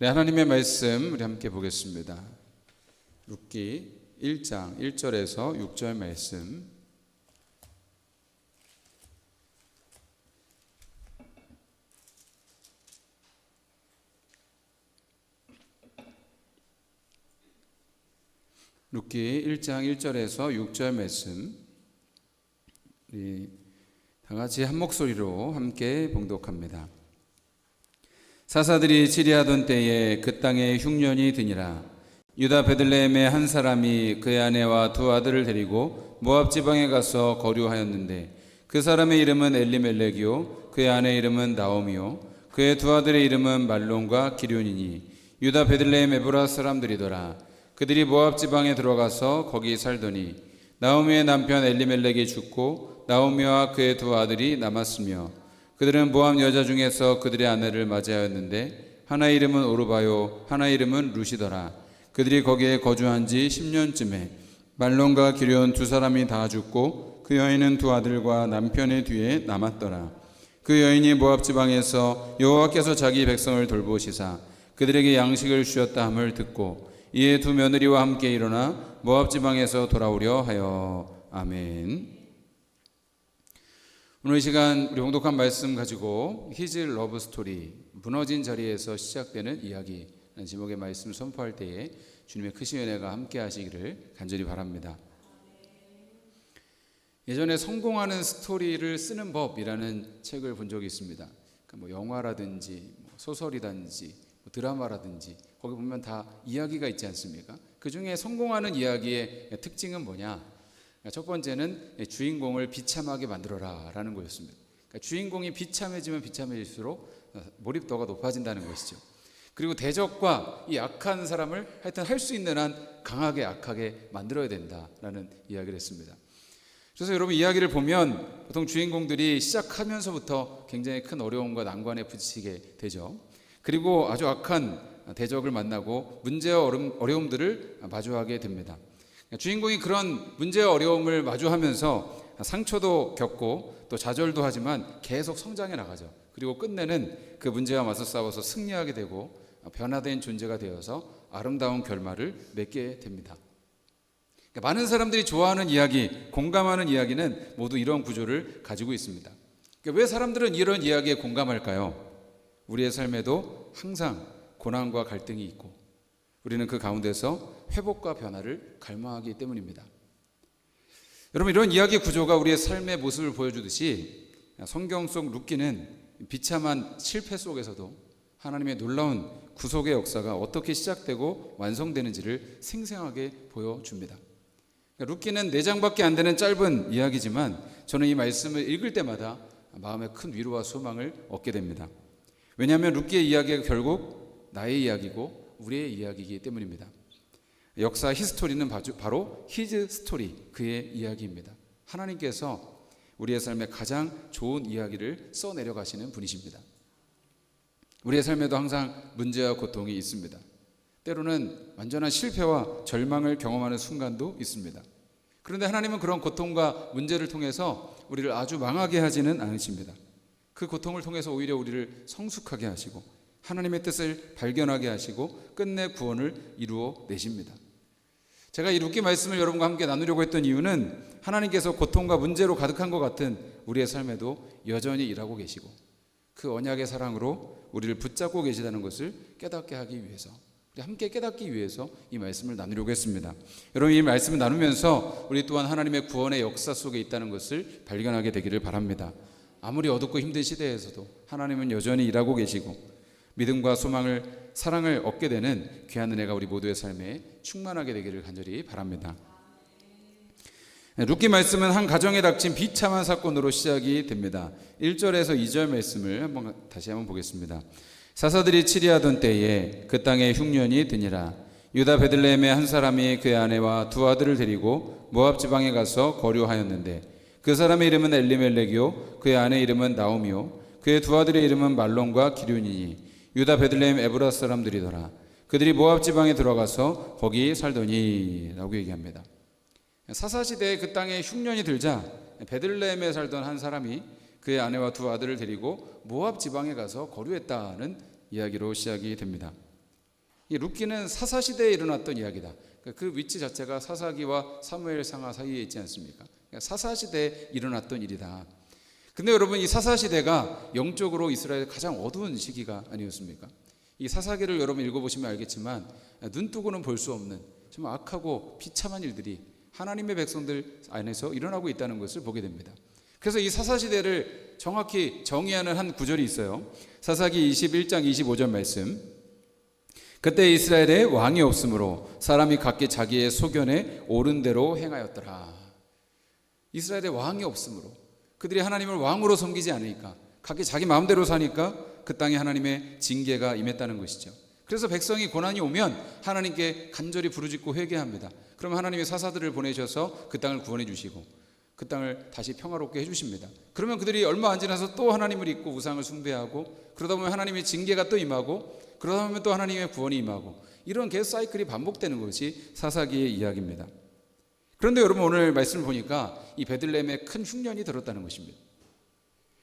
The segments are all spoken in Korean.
네, 하나님의 말씀 우리 함께 보겠습니다. 룻기 1장 1절에서 6절 말씀. 룻기 1장 1절에서 6절 말씀. 우리 다 같이 한 목소리로 함께 봉독합니다. 사사들이 치리하던 때에 그 땅에 흉년이 드니라. 유다 베들레헴의 한 사람이 그의 아내와 두 아들을 데리고 모압 지방에 가서 거류하였는데 그 사람의 이름은 엘리멜렉이요 그의 아내 이름은 나오미요 그의 두 아들의 이름은 말론과 기륜이니 유다 베들레헴 에브라 사람들이더라. 그들이 모압 지방에 들어가서 거기 살더니 나오미의 남편 엘리멜렉이 죽고 나오미와 그의 두 아들이 남았으며 그들은 모압 여자 중에서 그들의 아내를 맞이하였는데 하나의 이름은 오르바요 하나의 이름은 룻이더라. 그들이 거기에 거주한 지 10년쯤에 말론과 기륜 두 사람이 다 죽고 그 여인은 두 아들과 남편의 뒤에 남았더라. 그 여인이 모압 지방에서 여호와께서 자기 백성을 돌보시사 그들에게 양식을 주셨다 함을 듣고 이에 두 며느리와 함께 일어나 모압 지방에서 돌아오려 하여. 아멘. 오늘 이 시간 우리 봉독한 말씀 가지고 His Love Story, 무너진 자리에서 시작되는 이야기 라는 제목의 말씀 선포할 때에 주님의 크신 은혜가 함께 하시기를 간절히 바랍니다. 예전에 성공하는 스토리를 쓰는 법이라는 책을 본 적이 있습니다. 그러니까 영화라든지 소설이든지 드라마라든지 거기 보면 다 이야기가 있지 않습니까? 그 중에 성공하는 이야기의 특징은 뭐냐? 첫 번째는 주인공을 비참하게 만들어라 라는 거였습니다. 그러니까 주인공이 비참해지면 비참해질수록 몰입도가 높아진다는 것이죠. 그리고 대적과 이 악한 사람을 하여튼 할 수 있는 한 강하게 악하게 만들어야 된다라는 이야기를 했습니다. 그래서 여러분 이야기를 보면 보통 주인공들이 시작하면서부터 굉장히 큰 어려움과 난관에 부딪히게 되죠. 그리고 아주 악한 대적을 만나고 문제와 어려움들을 마주하게 됩니다. 주인공이 그런 문제와 어려움을 마주하면서 상처도 겪고 또 좌절도 하지만 계속 성장해 나가죠. 그리고 끝내는 그 문제와 맞서 싸워서 승리하게 되고 변화된 존재가 되어서 아름다운 결말을 맺게 됩니다. 많은 사람들이 좋아하는 이야기, 공감하는 이야기는 모두 이런 구조를 가지고 있습니다. 왜 사람들은 이런 이야기에 공감할까요? 우리의 삶에도 항상 고난과 갈등이 있고 우리는 그 가운데서 회복과 변화를 갈망하기 때문입니다. 여러분 이런 이야기 구조가 우리의 삶의 모습을 보여주듯이 성경 속 룻기는 비참한 실패 속에서도 하나님의 놀라운 구속의 역사가 어떻게 시작되고 완성되는지를 생생하게 보여줍니다. 룻기는 4장밖에 안 되는 짧은 이야기지만 저는 이 말씀을 읽을 때마다 마음에 큰 위로와 소망을 얻게 됩니다. 왜냐하면 룻기의 이야기가 결국 나의 이야기고 우리의 이야기이기 때문입니다. 역사 히스토리는 바로 히즈 스토리, 그의 이야기입니다. 하나님께서 우리의 삶에 가장 좋은 이야기를 써내려 가시는 분이십니다. 우리의 삶에도 항상 문제와 고통이 있습니다. 때로는 완전한 실패와 절망을 경험하는 순간도 있습니다. 그런데 하나님은 그런 고통과 문제를 통해서 우리를 아주 망하게 하지는 않으십니다. 그 고통을 통해서 오히려 우리를 성숙하게 하시고 하나님의 뜻을 발견하게 하시고 끝내 구원을 이루어 내십니다. 제가 이 룻기 말씀을 여러분과 함께 나누려고 했던 이유는 하나님께서 고통과 문제로 가득한 것 같은 우리의 삶에도 여전히 일하고 계시고 그 언약의 사랑으로 우리를 붙잡고 계시다는 것을 깨닫게 하기 위해서, 우리 함께 깨닫기 위해서 이 말씀을 나누려고 했습니다. 여러분 이 말씀을 나누면서 우리 또한 하나님의 구원의 역사 속에 있다는 것을 발견하게 되기를 바랍니다. 아무리 어둡고 힘든 시대에서도 하나님은 여전히 일하고 계시고 믿음과 소망을, 사랑을 얻게 되는 귀한 은혜가 우리 모두의 삶에 충만하게 되기를 간절히 바랍니다. 룻기 말씀은 한 가정에 닥친 비참한 사건으로 시작이 됩니다. 1절에서 2절 말씀을 다시 한번 보겠습니다. 사사들이 치리하던 때에 그 땅에 흉년이 드니라. 유다 베들레헴의 한 사람이 그의 아내와 두 아들을 데리고 모압 지방에 가서 거류하였는데 그 사람의 이름은 엘리멜렉이요 그의 아내 이름은 나오미요 그의 두 아들의 이름은 말론과 기륜이니 유다 베들레헴 에브라 사람들이더라. 그들이 모압 지방에 들어가서 거기 살더니 라고 얘기합니다. 사사시대에 그 땅에 흉년이 들자 베들레헴에 살던 한 사람이 그의 아내와 두 아들을 데리고 모압 지방에 가서 거류했다는 이야기로 시작이 됩니다. 이 룻기는 사사시대에 일어났던 이야기다. 그 위치 자체가 사사기와 사무엘상하 사이에 있지 않습니까? 사사시대에 일어났던 일이다. 근데 여러분, 이 사사시대가 영적으로 이스라엘의 가장 어두운 시기가 아니었습니까? 이 사사기를 여러분 읽어보시면 알겠지만 눈 뜨고는 볼 수 없는 정말 악하고 비참한 일들이 하나님의 백성들 안에서 일어나고 있다는 것을 보게 됩니다. 그래서 이 사사시대를 정확히 정의하는 한 구절이 있어요. 사사기 21장 25절 말씀. 그때 이스라엘에 왕이 없으므로 사람이 각기 자기의 소견에 옳은 대로 행하였더라. 이스라엘에 왕이 없으므로, 그들이 하나님을 왕으로 섬기지 않으니까, 각기 자기 마음대로 사니까 그 땅에 하나님의 징계가 임했다는 것이죠. 그래서 백성이 고난이 오면 하나님께 간절히 부르짖고 회개합니다. 그럼 하나님의 사사들을 보내셔서 그 땅을 구원해 주시고 그 땅을 다시 평화롭게 해주십니다. 그러면 그들이 얼마 안 지나서 또 하나님을 잊고 우상을 숭배하고, 그러다 보면 하나님의 징계가 또 임하고, 그러다 보면 또 하나님의 구원이 임하고, 이런 계속 사이클이 반복되는 것이 사사기의 이야기입니다. 그런데 여러분, 오늘 말씀을 보니까 이 베들레헴에 큰 흉년이 들었다는 것입니다.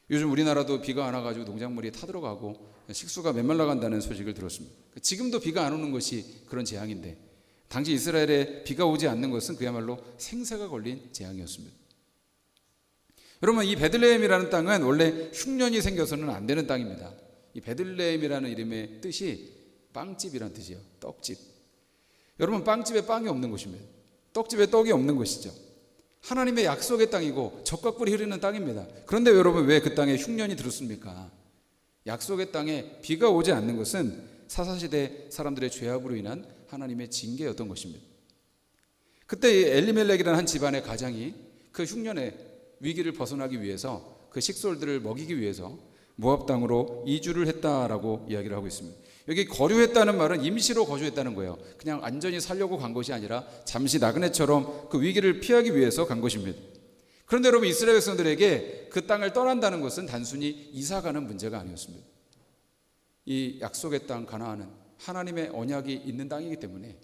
요즘 우리나라도 비가 안 와가지고 농작물이 타들어가고 식수가 메말라 간다는 소식을 들었습니다. 지금도 비가 안 오는 것이 그런 재앙인데, 당시 이스라엘에 비가 오지 않는 것은 그야말로 생사가 걸린 재앙이었습니다. 여러분, 이 베들레헴이라는 땅은 원래 흉년이 생겨서는 안 되는 땅입니다. 이 베들레헴이라는 이름의 뜻이 빵집이라는 뜻이에요. 떡집. 여러분, 빵집에 빵이 없는 곳입니다. 떡집에 떡이 없는 곳이죠. 하나님의 약속의 땅이고 젖과 꿀이 흐르는 땅입니다. 그런데 여러분, 왜 그 땅에 흉년이 들었습니까? 약속의 땅에 비가 오지 않는 것은 사사시대 사람들의 죄악으로 인한 하나님의 징계였던 것입니다. 그때 엘리멜렉이라는 한 집안의 가장이 그 흉년의 위기를 벗어나기 위해서, 그 식솔들을 먹이기 위해서 모압 땅으로 이주를 했다라고 이야기를 하고 있습니다. 여기 거류했다는 말은 임시로 거주했다는 거예요. 그냥 안전히 살려고 간 것이 아니라 잠시 나그네처럼 그 위기를 피하기 위해서 간 것입니다. 그런데 여러분, 이스라엘 백성들에게 그 땅을 떠난다는 것은 단순히 이사가는 문제가 아니었습니다. 이 약속의 땅 가나안은 하나님의 언약이 있는 땅이기 때문에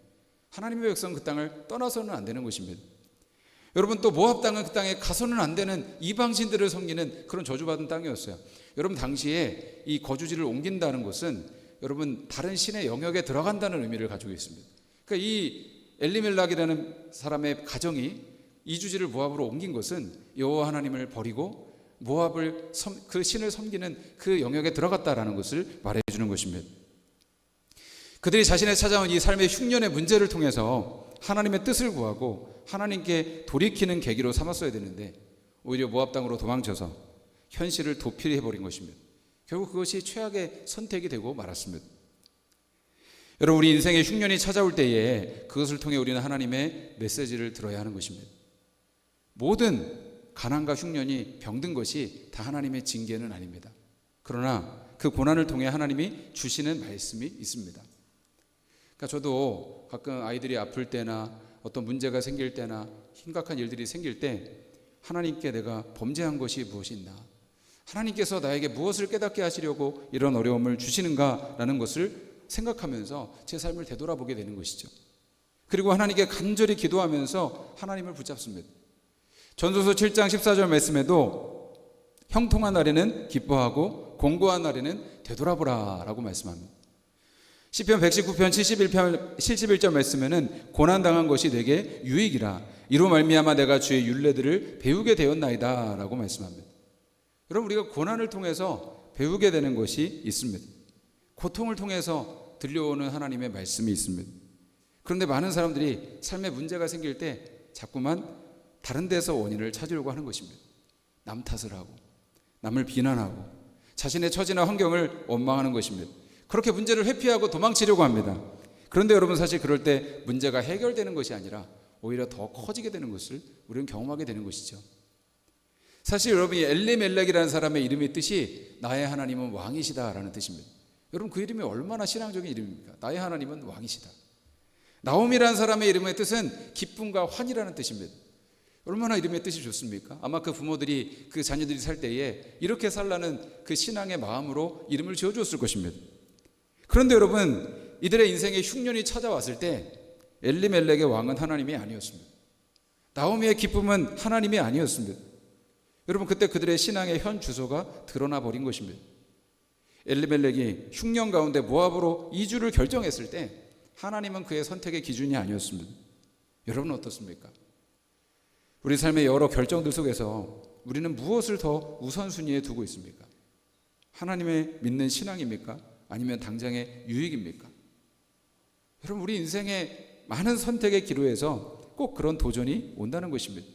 하나님의 백성은 그 땅을 떠나서는 안 되는 것입니다. 여러분, 또 모압 땅은 그 땅에 가서는 안 되는 이방신들을 섬기는 그런 저주받은 땅이었어요. 여러분, 당시에 이 거주지를 옮긴다는 것은 여러분, 다른 신의 영역에 들어간다는 의미를 가지고 있습니다. 그러니까 이 엘리멜락이라는 사람의 가정이 이주지를 모압으로 옮긴 것은 여호와 하나님을 버리고 모압을 그 신을 섬기는 그 영역에 들어갔다라는 것을 말해주는 것입니다. 그들이 자신의 찾아온 이 삶의 흉년의 문제를 통해서 하나님의 뜻을 구하고 하나님께 돌이키는 계기로 삼았어야 되는데, 오히려 모압 땅으로 도망쳐서 현실을 도피해 버린 것입니다. 결국 그것이 최악의 선택이 되고 말았습니다. 여러분, 우리 인생의 흉년이 찾아올 때에 그것을 통해 우리는 하나님의 메시지를 들어야 하는 것입니다. 모든 가난과 흉년이 병든 것이 다 하나님의 징계는 아닙니다. 그러나 그 고난을 통해 하나님이 주시는 말씀이 있습니다. 그러니까 저도 가끔 아이들이 아플 때나 어떤 문제가 생길 때나 심각한 일들이 생길 때 하나님께 내가 범죄한 것이 무엇이 있나, 하나님께서 나에게 무엇을 깨닫게 하시려고 이런 어려움을 주시는가라는 것을 생각하면서 제 삶을 되돌아보게 되는 것이죠. 그리고 하나님께 간절히 기도하면서 하나님을 붙잡습니다. 전도서 7장 14절 말씀에도 형통한 날에는 기뻐하고 공고한 날에는 되돌아보라 라고 말씀합니다. 시편 119편 71절 말씀에는 고난당한 것이 내게 유익이라, 이로 말미암아 내가 주의 율례들을 배우게 되었나이다 라고 말씀합니다. 여러분, 우리가 고난을 통해서 배우게 되는 것이 있습니다. 고통을 통해서 들려오는 하나님의 말씀이 있습니다. 그런데 많은 사람들이 삶에 문제가 생길 때 자꾸만 다른 데서 원인을 찾으려고 하는 것입니다. 남 탓을 하고 남을 비난하고 자신의 처지나 환경을 원망하는 것입니다. 그렇게 문제를 회피하고 도망치려고 합니다. 그런데 여러분, 사실 그럴 때 문제가 해결되는 것이 아니라 오히려 더 커지게 되는 것을 우리는 경험하게 되는 것이죠. 사실 여러분, 이 엘리멜렉이라는 사람의 이름의 뜻이 나의 하나님은 왕이시다라는 뜻입니다. 여러분, 그 이름이 얼마나 신앙적인 이름입니까? 나의 하나님은 왕이시다. 나옴이라는 사람의 이름의 뜻은 기쁨과 환희라는 뜻입니다. 얼마나 이름의 뜻이 좋습니까? 아마 그 부모들이 그 자녀들이 살 때에 이렇게 살라는 그 신앙의 마음으로 이름을 지어주었을 것입니다. 그런데 여러분, 이들의 인생에 흉년이 찾아왔을 때 엘리멜렉의 왕은 하나님이 아니었습니다. 나오미의 기쁨은 하나님이 아니었습니다. 여러분, 그때 그들의 신앙의 현 주소가 드러나 버린 것입니다. 엘리멜렉이 흉년 가운데 모압으로 이주를 결정했을 때 하나님은 그의 선택의 기준이 아니었습니다. 여러분은 어떻습니까? 우리 삶의 여러 결정들 속에서 우리는 무엇을 더 우선순위에 두고 있습니까? 하나님의 믿는 신앙입니까? 아니면 당장의 유익입니까? 여러분, 우리 인생의 많은 선택의 기로에서 꼭 그런 도전이 온다는 것입니다.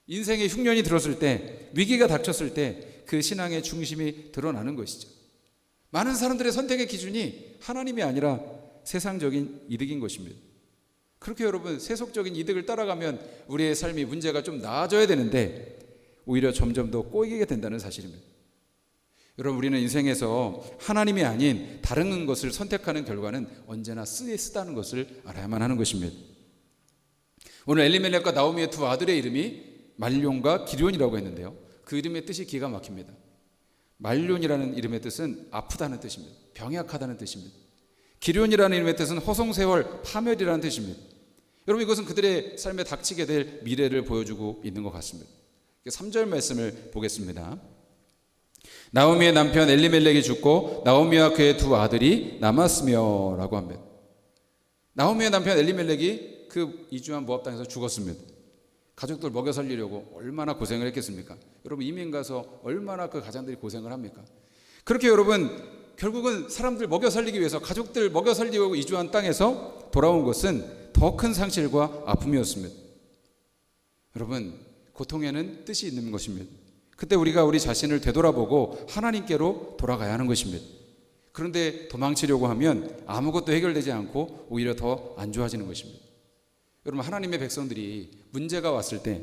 인생의 흉년이 들었을 때, 위기가 닥쳤을 때 그 신앙의 중심이 드러나는 것이죠. 많은 사람들의 선택의 기준이 하나님이 아니라 세상적인 이득인 것입니다. 그렇게 여러분, 세속적인 이득을 따라가면 우리의 삶이 문제가 좀 나아져야 되는데 오히려 점점 더 꼬이게 된다는 사실입니다. 여러분, 우리는 인생에서 하나님이 아닌 다른 것을 선택하는 결과는 언제나 쓰다는 것을 알아야만 하는 것입니다. 오늘 엘리멜렉과 나오미의 두 아들의 이름이 말론과 기럧이라고 했는데요, 그 이름의 뜻이 기가 막힙니다. 말론이라는 이름의 뜻은 아프다는 뜻입니다. 병약하다는 뜻입니다. 기럧이라는 이름의 뜻은 허송세월, 파멸이라는 뜻입니다. 여러분, 이것은 그들의 삶에 닥치게 될 미래를 보여주고 있는 것 같습니다. 3절 말씀을 보겠습니다. 나오미의 남편 엘리멜렉이 죽고 나오미와 그의 두 아들이 남았으며 라고 합니다. 나오미의 남편 엘리멜렉이 그 이주한 모압 땅에서 죽었습니다. 가족들 먹여 살리려고 얼마나 고생을 했겠습니까? 여러분, 이민 가서 얼마나 그 가장들이 고생을 합니까? 그렇게 여러분, 결국은 사람들 먹여 살리기 위해서, 가족들 먹여 살리려고 이주한 땅에서 돌아온 것은 더 큰 상실과 아픔이었습니다. 여러분, 고통에는 뜻이 있는 것입니다. 그때 우리가 우리 자신을 되돌아보고 하나님께로 돌아가야 하는 것입니다. 그런데 도망치려고 하면 아무것도 해결되지 않고 오히려 더 안 좋아지는 것입니다. 여러분, 하나님의 백성들이 문제가 왔을 때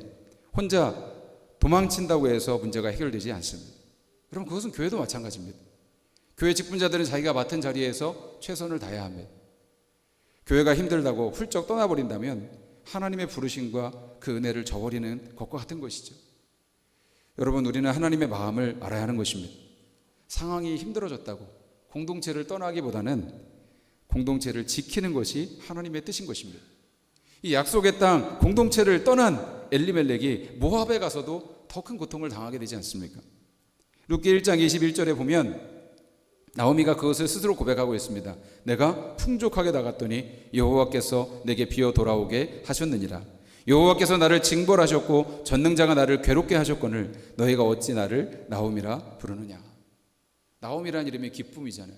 혼자 도망친다고 해서 문제가 해결되지 않습니다. 여러분, 그것은 교회도 마찬가지입니다. 교회 직분자들은 자기가 맡은 자리에서 최선을 다해야 합니다. 교회가 힘들다고 훌쩍 떠나버린다면 하나님의 부르심과 그 은혜를 저버리는 것과 같은 것이죠. 여러분, 우리는 하나님의 마음을 알아야 하는 것입니다. 상황이 힘들어졌다고 공동체를 떠나기보다는 공동체를 지키는 것이 하나님의 뜻인 것입니다. 이 약속의 땅 공동체를 떠난 엘리멜렉이 모압에 가서도 더 큰 고통을 당하게 되지 않습니까? 룻기 1장 21절에 보면 나오미가 그것을 스스로 고백하고 있습니다. 내가 풍족하게 나갔더니 여호와께서 내게 비어 돌아오게 하셨느니라. 여호와께서 나를 징벌하셨고 전능자가 나를 괴롭게 하셨거늘 너희가 어찌 나를 나오미라 부르느냐. 나오미라는 이름이 기쁨이잖아요.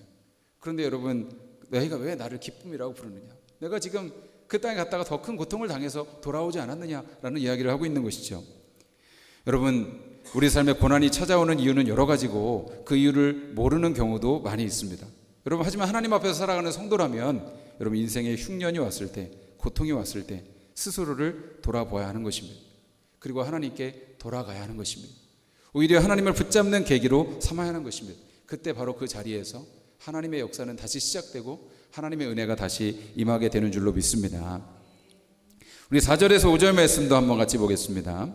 그런데 여러분, 너희가 왜 나를 기쁨이라고 부르느냐? 내가 지금 그 땅에 갔다가 더 큰 고통을 당해서 돌아오지 않았느냐라는 이야기를 하고 있는 것이죠. 여러분, 우리 삶에 고난이 찾아오는 이유는 여러 가지고 그 이유를 모르는 경우도 많이 있습니다. 여러분, 하지만 하나님 앞에서 살아가는 성도라면 여러분, 인생에 흉년이 왔을 때, 고통이 왔을 때 스스로를 돌아보아야 하는 것입니다. 그리고 하나님께 돌아가야 하는 것입니다. 오히려 하나님을 붙잡는 계기로 삼아야 하는 것입니다. 그때 바로 그 자리에서 하나님의 역사는 다시 시작되고 하나님의 은혜가 다시 임하게 되는 줄로 믿습니다. 우리 4절에서 5절 말씀도 한번 같이 보겠습니다.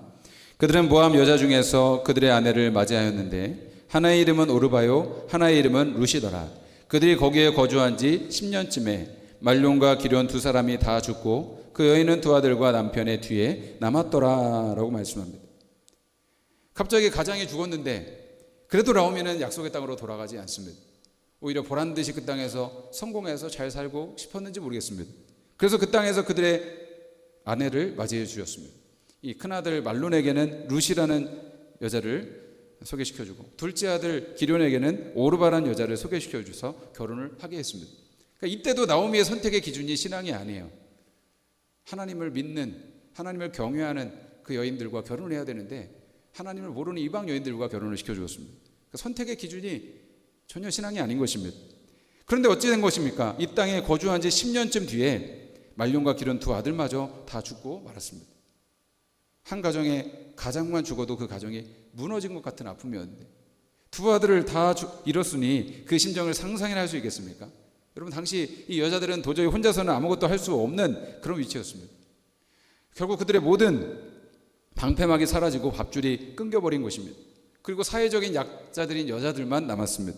그들은 모압 여자 중에서 그들의 아내를 맞이하였는데 하나의 이름은 오르바요 하나의 이름은 루시더라. 그들이 거기에 거주한 지 10년쯤에 말론과 기럧 두 사람이 다 죽고 그 여인은 두 아들과 남편의 뒤에 남았더라 라고 말씀합니다. 갑자기 가장이 죽었는데 그래도 나오미는 약속의 땅으로 돌아가지 않습니다. 오히려 보란듯이 그 땅에서 성공해서 잘 살고 싶었는지 모르겠습니다. 그래서 그 땅에서 그들의 아내를 맞이해 주셨습니다. 이 큰아들 말론에게는 루시라는 여자를 소개시켜주고 둘째 아들 기럧에게는 오르바라는 여자를 소개시켜줘서 결혼을 하게 했습니다. 그러니까 이때도 나오미의 선택의 기준이 신앙이 아니에요. 하나님을 믿는, 하나님을 경외하는 그 여인들과 결혼을 해야 되는데 하나님을 모르는 이방 여인들과 결혼을 시켜주었습니다. 그러니까 선택의 기준이 전혀 신앙이 아닌 것입니다. 그런데 어찌 된 것입니까? 이 땅에 거주한 지 10년쯤 뒤에 말론과 기럧 두 아들마저 다 죽고 말았습니다. 한 가정에 가장만 죽어도 그 가정이 무너진 것 같은 아픔이었는데 두 아들을 다 잃었으니 그 심정을 상상이나 할 수 있겠습니까? 여러분, 당시 이 여자들은 도저히 혼자서는 아무것도 할 수 없는 그런 위치였습니다. 결국 그들의 모든 방패막이 사라지고 밥줄이 끊겨버린 것입니다. 그리고 사회적인 약자들인 여자들만 남았습니다.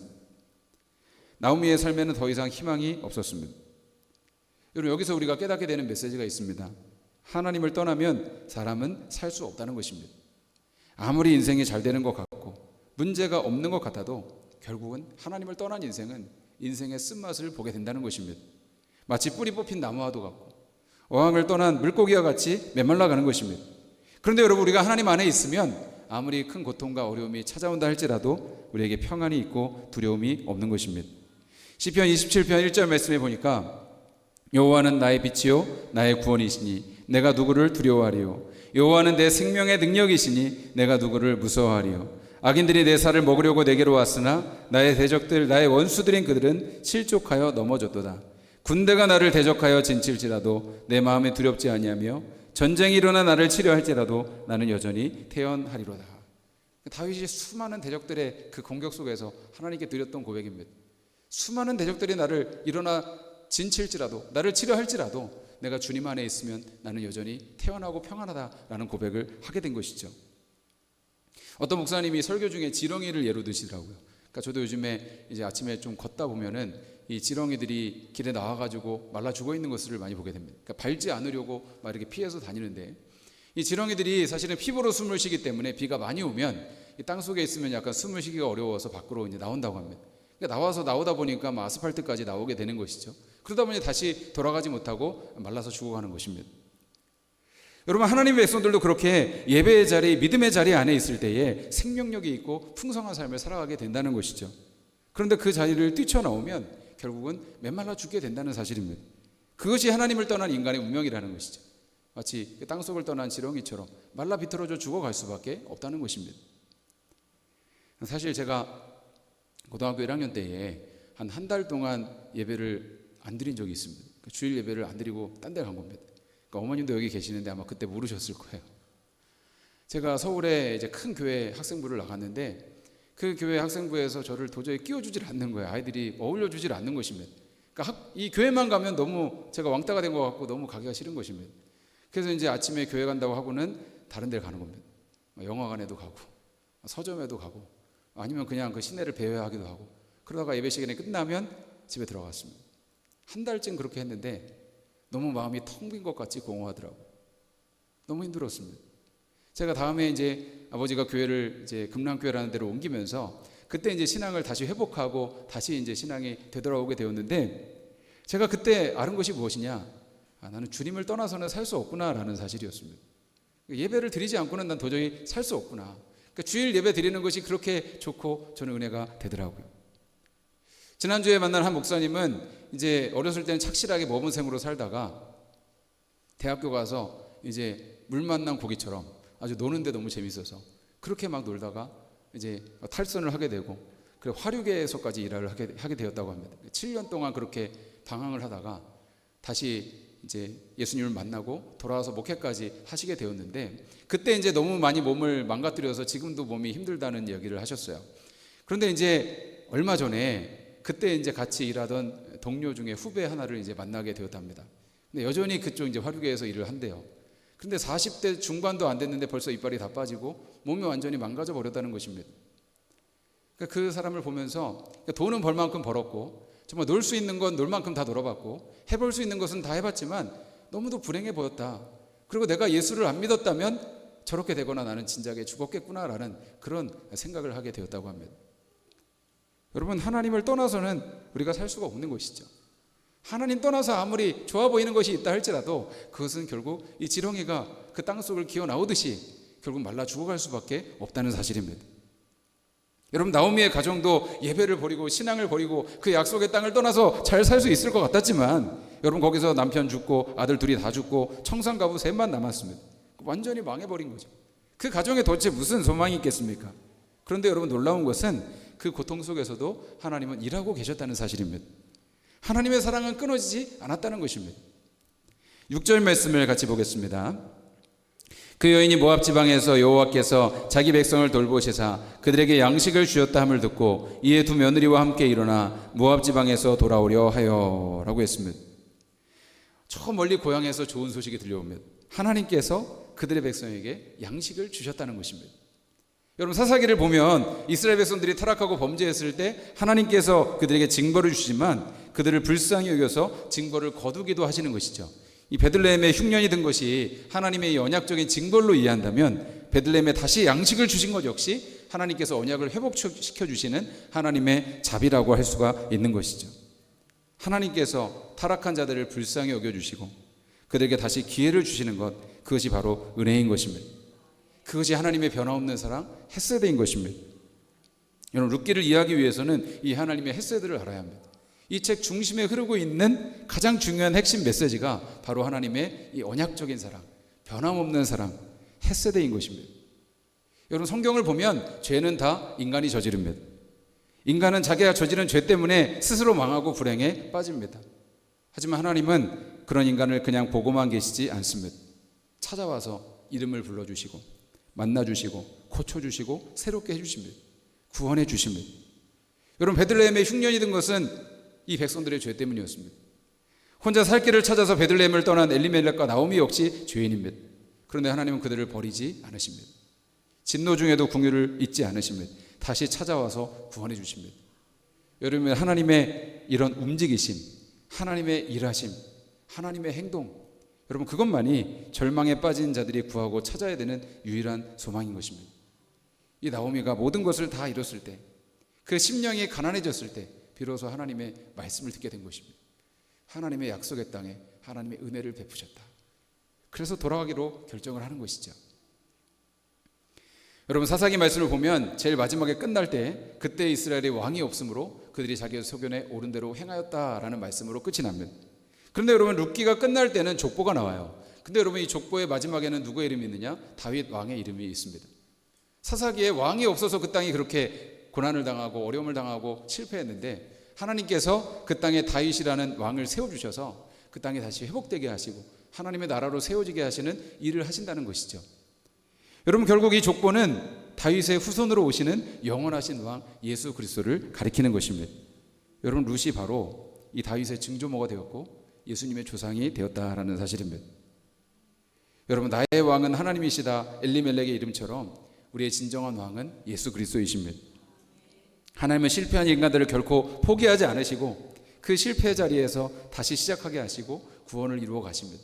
나오미의 삶에는 더 이상 희망이 없었습니다. 여러분, 여기서 우리가 깨닫게 되는 메시지가 있습니다. 하나님을 떠나면 사람은 살 수 없다는 것입니다. 아무리 인생이 잘 되는 것 같고 문제가 없는 것 같아도 결국은 하나님을 떠난 인생은 인생의 쓴맛을 보게 된다는 것입니다. 마치 뿌리 뽑힌 나무와도 같고 어항을 떠난 물고기와 같이 메말라가는 것입니다. 그런데 여러분, 우리가 하나님 안에 있으면 아무리 큰 고통과 어려움이 찾아온다 할지라도 우리에게 평안이 있고 두려움이 없는 것입니다. 시편 27편 1절 말씀에 보니까 여호와는 나의 빛이요 나의 구원이시니 내가 누구를 두려워하리요. 여호와는 내 생명의 능력이시니 내가 누구를 무서워하리요. 악인들이 내 살을 먹으려고 내게로 왔으나 나의 대적들 나의 원수들인 그들은 실족하여 넘어졌도다. 군대가 나를 대적하여 진칠지라도 내 마음에 두렵지 아니하며 전쟁이 일어나 나를 치려할지라도 나는 여전히 태연하리로다. 다윗이 수많은 대적들의 그 공격 속에서 하나님께 드렸던 고백입니다. 수많은 대적들이 나를 일어나 진칠지라도 나를 치려할지라도 내가 주님 안에 있으면 나는 여전히 태연하고 평안하다라는 고백을 하게 된 것이죠. 어떤 목사님이 설교 중에 지렁이를 예로 드시더라고요. 그러니까 저도 요즘에 이제 아침에 좀 걷다 보면은 이 지렁이들이 길에 나와가지고 말라 죽어 있는 것을 많이 보게 됩니다. 그러니까 밟지 않으려고 막 이렇게 피해서 다니는데, 이 지렁이들이 사실은 피부로 숨을 쉬기 때문에 비가 많이 오면 이 땅 속에 있으면 약간 숨을 쉬기가 어려워서 밖으로 이제 나온다고 합니다. 그러니까 나오다 보니까 막 아스팔트까지 나오게 되는 것이죠. 그러다 보니 다시 돌아가지 못하고 말라서 죽어가는 것입니다. 여러분, 하나님의 백성들도 그렇게 예배의 자리, 믿음의 자리 안에 있을 때에 생명력이 있고 풍성한 삶을 살아가게 된다는 것이죠. 그런데 그 자리를 뛰쳐나오면 결국은 메말라 죽게 된다는 사실입니다. 그것이 하나님을 떠난 인간의 운명이라는 것이죠. 마치 땅속을 떠난 지렁이처럼 말라 비틀어져 죽어갈 수밖에 없다는 것입니다. 사실 제가 고등학교 1학년 때에 한 달 동안 예배를 안 드린 적이 있습니다. 주일 예배를 안 드리고 딴 데 간 겁니다. 그러니까 어머님도 여기 계시는데 아마 그때 모르셨을 거예요. 제가 서울에 이제 큰 교회 학생부를 나갔는데 그 교회 학생부에서 저를 도저히 끼워주질 않는 거예요. 아이들이 어울려주질 않는 것입니다. 그러니까 이 교회만 가면 너무 제가 왕따가 된 것 같고 너무 가기가 싫은 것입니다. 그래서 이제 아침에 교회 간다고 하고는 다른 데를 가는 겁니다. 영화관에도 가고 서점에도 가고 아니면 그냥 그 시내를 배회하기도 하고, 그러다가 예배 시간이 끝나면 집에 들어갔습니다. 한 달쯤 그렇게 했는데 너무 마음이 텅 빈 것 같이 공허하더라고요. 너무 힘들었습니다. 제가 다음에 이제 아버지가 교회를 이제 금랑교회라는 데로 옮기면서 그때 이제 신앙을 다시 회복하고 다시 이제 신앙이 되돌아오게 되었는데, 제가 그때 아는 것이 무엇이냐? 나는 주님을 떠나서는 살 수 없구나라는 사실이었습니다. 예배를 드리지 않고는 난 도저히 살 수 없구나. 그러니까 주일 예배 드리는 것이 그렇게 좋고 저는 은혜가 되더라고요. 지난주에 만난 한 목사님은 이제 어렸을 때는 착실하게 모범생으로 살다가 대학교 가서 이제 물 만난 고기처럼 아주 노는데 너무 재밌어서 그렇게 막 놀다가 이제 탈선을 하게 되고, 그리고 화류계에서까지 일을 하게 되었다고 합니다. 7년 동안 그렇게 방황을 하다가 다시 이제 예수님을 만나고 돌아와서 목회까지 하시게 되었는데, 그때 이제 너무 많이 몸을 망가뜨려서 지금도 몸이 힘들다는 얘기를 하셨어요. 그런데 이제 얼마 전에 그때 이제 같이 일하던 동료 중에 후배 하나를 이제 만나게 되었답니다. 근데 여전히 그쪽 이제 화류계에서 일을 한대요. 근데 40대 중반도 안 됐는데 벌써 이빨이 다 빠지고 몸이 완전히 망가져 버렸다는 것입니다. 그러니까 그 사람을 보면서 돈은 벌 만큼 벌었고 정말 놀 수 있는 건 놀 만큼 다 놀아봤고 해볼 수 있는 것은 다 해봤지만 너무도 불행해 보였다. 그리고 내가 예수를 안 믿었다면 저렇게 되거나 나는 진작에 죽었겠구나라는 그런 생각을 하게 되었다고 합니다. 여러분, 하나님을 떠나서는 우리가 살 수가 없는 것이죠. 하나님 떠나서 아무리 좋아 보이는 것이 있다 할지라도 그것은 결국 이 지렁이가 그 땅속을 기어 나오듯이 결국 말라 죽어갈 수밖에 없다는 사실입니다. 여러분, 나오미의 가정도 예배를 버리고 신앙을 버리고 그 약속의 땅을 떠나서 잘 살 수 있을 것 같았지만 여러분, 거기서 남편 죽고 아들 둘이 다 죽고 청산가부 셋만 남았습니다. 완전히 망해버린 거죠. 그 가정에 도대체 무슨 소망이 있겠습니까? 그런데 여러분, 놀라운 것은 그 고통 속에서도 하나님은 일하고 계셨다는 사실입니다. 하나님의 사랑은 끊어지지 않았다는 것입니다. 6절 말씀을 같이 보겠습니다. 그 여인이 모압 지방에서 여호와께서 자기 백성을 돌보시사 그들에게 양식을 주셨다 함을 듣고 이에 두 며느리와 함께 일어나 모압 지방에서 돌아오려 하여 라고 했습니다. 저 멀리 고향에서 좋은 소식이 들려옵니다. 하나님께서 그들의 백성에게 양식을 주셨다는 것입니다. 여러분, 사사기를 보면 이스라엘 백성들이 타락하고 범죄했을 때 하나님께서 그들에게 징벌을 주시지만 그들을 불쌍히 여겨서 징벌을 거두기도 하시는 것이죠. 이 베들레헴에 흉년이 든 것이 하나님의 언약적인 징벌로 이해한다면 베들레헴에 다시 양식을 주신 것 역시 하나님께서 언약을 회복시켜 주시는 하나님의 자비라고 할 수가 있는 것이죠. 하나님께서 타락한 자들을 불쌍히 여겨주시고 그들에게 다시 기회를 주시는 것, 그것이 바로 은혜인 것입니다. 그것이 하나님의 변함없는 사랑, 헤세드인 것입니다. 여러분, 룻기를 이해하기 위해서는 이 하나님의 헤세드를 알아야 합니다. 이 책 중심에 흐르고 있는 가장 중요한 핵심 메시지가 바로 하나님의 이 언약적인 사랑, 변함없는 사랑, 헤세드인 것입니다. 여러분, 성경을 보면 죄는 다 인간이 저지릅니다. 인간은 자기가 저지른 죄 때문에 스스로 망하고 불행에 빠집니다. 하지만 하나님은 그런 인간을 그냥 보고만 계시지 않습니다. 찾아와서 이름을 불러주시고 만나주시고 고쳐주시고 새롭게 해주십니다. 구원해 주십니다. 여러분, 베들레헴에 흉년이 든 것은 이 백성들의 죄 때문이었습니다. 혼자 살 길을 찾아서 베들레헴을 떠난 엘리멜렉과 나오미 역시 죄인입니다. 그런데 하나님은 그들을 버리지 않으십니다. 진노 중에도 긍휼을 잊지 않으십니다. 다시 찾아와서 구원해 주십니다. 여러분, 하나님의 이런 움직이심, 하나님의 일하심, 하나님의 행동, 여러분, 그것만이 절망에 빠진 자들이 구하고 찾아야 되는 유일한 소망인 것입니다. 이 나오미가 모든 것을 다 잃었을 때, 그 심령이 가난해졌을 때 비로소 하나님의 말씀을 듣게 된 것입니다. 하나님의 약속의 땅에 하나님의 은혜를 베푸셨다. 그래서 돌아가기로 결정을 하는 것이죠. 여러분, 사사기 말씀을 보면 제일 마지막에 끝날 때 그때 이스라엘의 왕이 없으므로 그들이 자기의 소견에 옳은 대로 행하였다라는 말씀으로 끝이 납니다. 그런데 여러분, 룻기가 끝날 때는 족보가 나와요. 근데 여러분, 이 족보의 마지막에는 누구의 이름이 있느냐? 다윗 왕의 이름이 있습니다. 사사기에 왕이 없어서 그 땅이 그렇게 고난을 당하고 어려움을 당하고 실패했는데 하나님께서 그 땅에 다윗이라는 왕을 세워주셔서 그 땅에 다시 회복되게 하시고 하나님의 나라로 세워지게 하시는 일을 하신다는 것이죠. 여러분, 결국 이 족보는 다윗의 후손으로 오시는 영원하신 왕 예수 그리스도를 가리키는 것입니다. 여러분, 룻이 바로 이 다윗의 증조모가 되었고 예수님의 조상이 되었다라는 사실입니다. 여러분, 나의 왕은 하나님이시다 엘리멜렉의 이름처럼 우리의 진정한 왕은 예수 그리스도이십니다. 하나님은 실패한 인간들을 결코 포기하지 않으시고 그 실패의 자리에서 다시 시작하게 하시고 구원을 이루어 가십니다.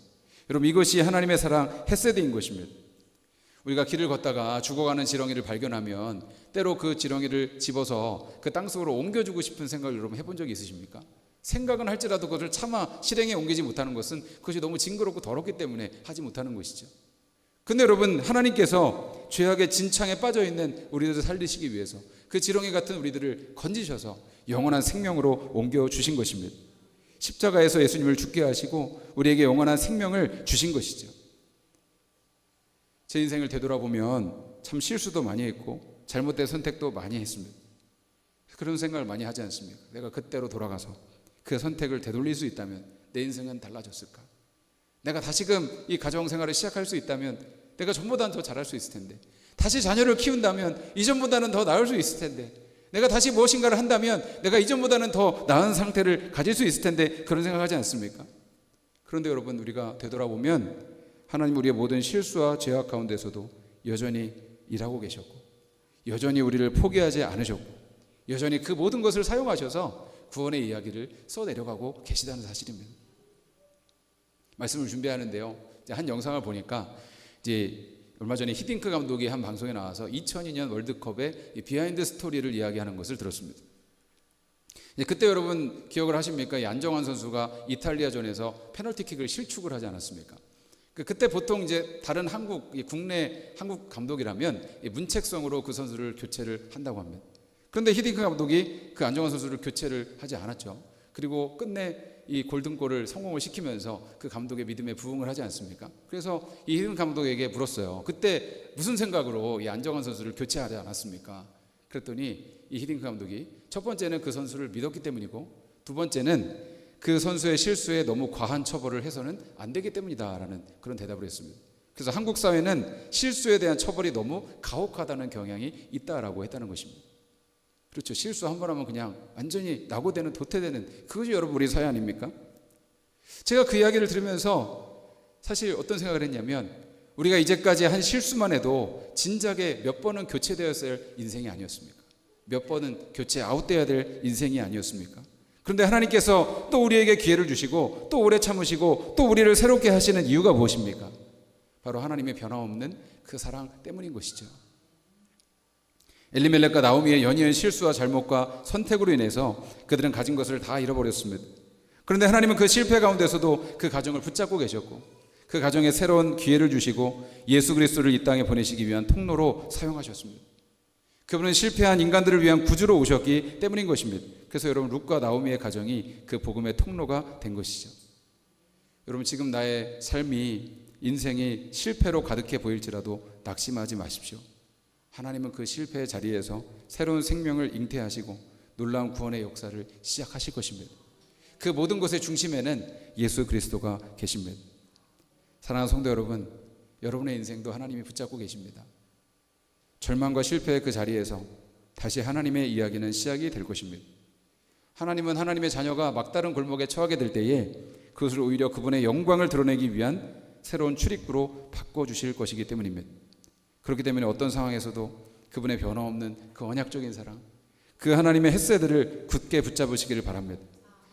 여러분, 이것이 하나님의 사랑 헤세드인 것입니다. 우리가 길을 걷다가 죽어가는 지렁이를 발견하면 때로 그 지렁이를 집어서 그 땅속으로 옮겨주고 싶은 생각을 여러분 해본 적이 있으십니까? 생각은 할지라도 그것을 차마 실행에 옮기지 못하는 것은 그것이 너무 징그럽고 더럽기 때문에 하지 못하는 것이죠. 근데 여러분, 하나님께서 죄악의 진창에 빠져있는 우리들을 살리시기 위해서 그 지렁이 같은 우리들을 건지셔서 영원한 생명으로 옮겨주신 것입니다. 십자가에서 예수님을 죽게 하시고 우리에게 영원한 생명을 주신 것이죠. 제 인생을 되돌아보면 참 실수도 많이 했고 잘못된 선택도 많이 했습니다. 그런 생각을 많이 하지 않습니까? 내가 그때로 돌아가서 그 선택을 되돌릴 수 있다면 내 인생은 달라졌을까? 내가 다시금 이 가정생활을 시작할 수 있다면 내가 전보다는 더 잘할 수 있을 텐데, 다시 자녀를 키운다면 이전보다는 더 나을 수 있을 텐데, 내가 다시 무엇인가를 한다면 내가 이전보다는 더 나은 상태를 가질 수 있을 텐데, 그런 생각하지 않습니까? 그런데 여러분, 우리가 되돌아보면 하나님 우리의 모든 실수와 죄악 가운데서도 여전히 일하고 계셨고 여전히 우리를 포기하지 않으셨고 여전히 그 모든 것을 사용하셔서 구원의 이야기를 써내려가고 계시다는 사실입니다. 말씀을 준비하는데요, 한 영상을 보니까 이제 얼마 전에 히딩크 감독이 한 방송에 나와서 2002년 월드컵의 비하인드 스토리를 이야기하는 것을 들었습니다. 그때 여러분 기억을 하십니까? 안정환 선수가 이탈리아전에서 페널티킥을 실축을 하지 않았습니까? 그때 보통 이제 다른 국내 한국 감독이라면 문책성으로 그 선수를 교체를 한다고 합니다. 그런데 히딩크 감독이 그 안정환 선수를 교체를 하지 않았죠. 그리고 끝내 이 골든골을 성공을 시키면서 그 감독의 믿음에 부응을 하지 않습니까? 그래서 이 히딩크 감독에게 물었어요. 그때 무슨 생각으로 이 안정환 선수를 교체하지 않았습니까? 그랬더니 이 히딩크 감독이 첫 번째는 그 선수를 믿었기 때문이고 두 번째는 그 선수의 실수에 너무 과한 처벌을 해서는 안 되기 때문이다라는 그런 대답을 했습니다. 그래서 한국 사회는 실수에 대한 처벌이 너무 가혹하다는 경향이 있다라고 했다는 것입니다. 그렇죠. 실수 한 번 하면 그냥 완전히 낙오되는 도태되는, 그것이 여러분 우리 사회 아닙니까? 제가 그 이야기를 들으면서 사실 어떤 생각을 했냐면, 우리가 이제까지 한 실수만 해도 진작에 몇 번은 교체되었을 인생이 아니었습니까? 몇 번은 교체 아웃돼야 될 인생이 아니었습니까? 그런데 하나님께서 또 우리에게 기회를 주시고 또 오래 참으시고 또 우리를 새롭게 하시는 이유가 무엇입니까? 바로 하나님의 변함없는 그 사랑 때문인 것이죠. 엘리멜렉과 나오미의 연이은 실수와 잘못과 선택으로 인해서 그들은 가진 것을 다 잃어버렸습니다. 그런데 하나님은 그 실패 가운데서도 그 가정을 붙잡고 계셨고 그 가정에 새로운 기회를 주시고 예수 그리스도를 이 땅에 보내시기 위한 통로로 사용하셨습니다. 그분은 실패한 인간들을 위한 구주로 오셨기 때문인 것입니다. 그래서 여러분 룻과 나오미의 가정이 그 복음의 통로가 된 것이죠. 여러분 지금 나의 삶이 인생이 실패로 가득해 보일지라도 낙심하지 마십시오. 하나님은 그 실패의 자리에서 새로운 생명을 잉태하시고 놀라운 구원의 역사를 시작하실 것입니다. 그 모든 것의 중심에는 예수 그리스도가 계십니다. 사랑하는 성도 여러분, 여러분의 인생도 하나님이 붙잡고 계십니다. 절망과 실패의 그 자리에서 다시 하나님의 이야기는 시작이 될 것입니다. 하나님은 하나님의 자녀가 막다른 골목에 처하게 될 때에 그것을 오히려 그분의 영광을 드러내기 위한 새로운 출입구로 바꿔주실 것이기 때문입니다. 그렇기 때문에 어떤 상황에서도 그분의 변함없는 그 언약적인 사랑, 그 하나님의 햇새들을 굳게 붙잡으시기를 바랍니다.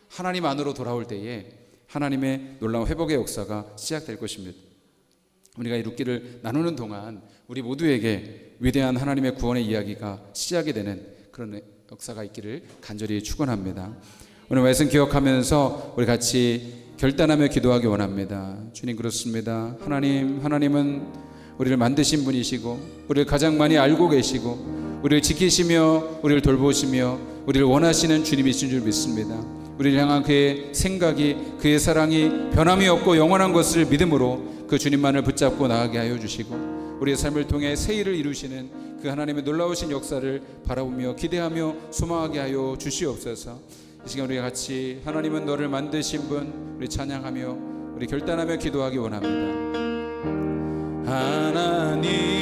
하나님 안으로 돌아올 때에 하나님의 놀라운 회복의 역사가 시작될 것입니다. 우리가 이 룻기를 나누는 동안 우리 모두에게 위대한 하나님의 구원의 이야기가 시작이 되는 그런 역사가 있기를 간절히 축원합니다. 오늘 말씀 기억하면서 우리 같이 결단하며 기도하기 원합니다. 주님, 그렇습니다. 하나님은 우리를 만드신 분이시고 우리를 가장 많이 알고 계시고 우리를 지키시며 우리를 돌보시며 우리를 원하시는 주님이신 줄 믿습니다. 우리를 향한 그의 생각이, 그의 사랑이 변함이 없고 영원한 것을 믿음으로 그 주님만을 붙잡고 나아가게 하여 주시고 우리의 삶을 통해 새 일을 이루시는 그 하나님의 놀라우신 역사를 바라보며 기대하며 소망하게 하여 주시옵소서. 이 시간 우리가 같이 하나님은 너를 만드신 분, 우리 찬양하며 우리 결단하며 기도하기 원합니다. 하나님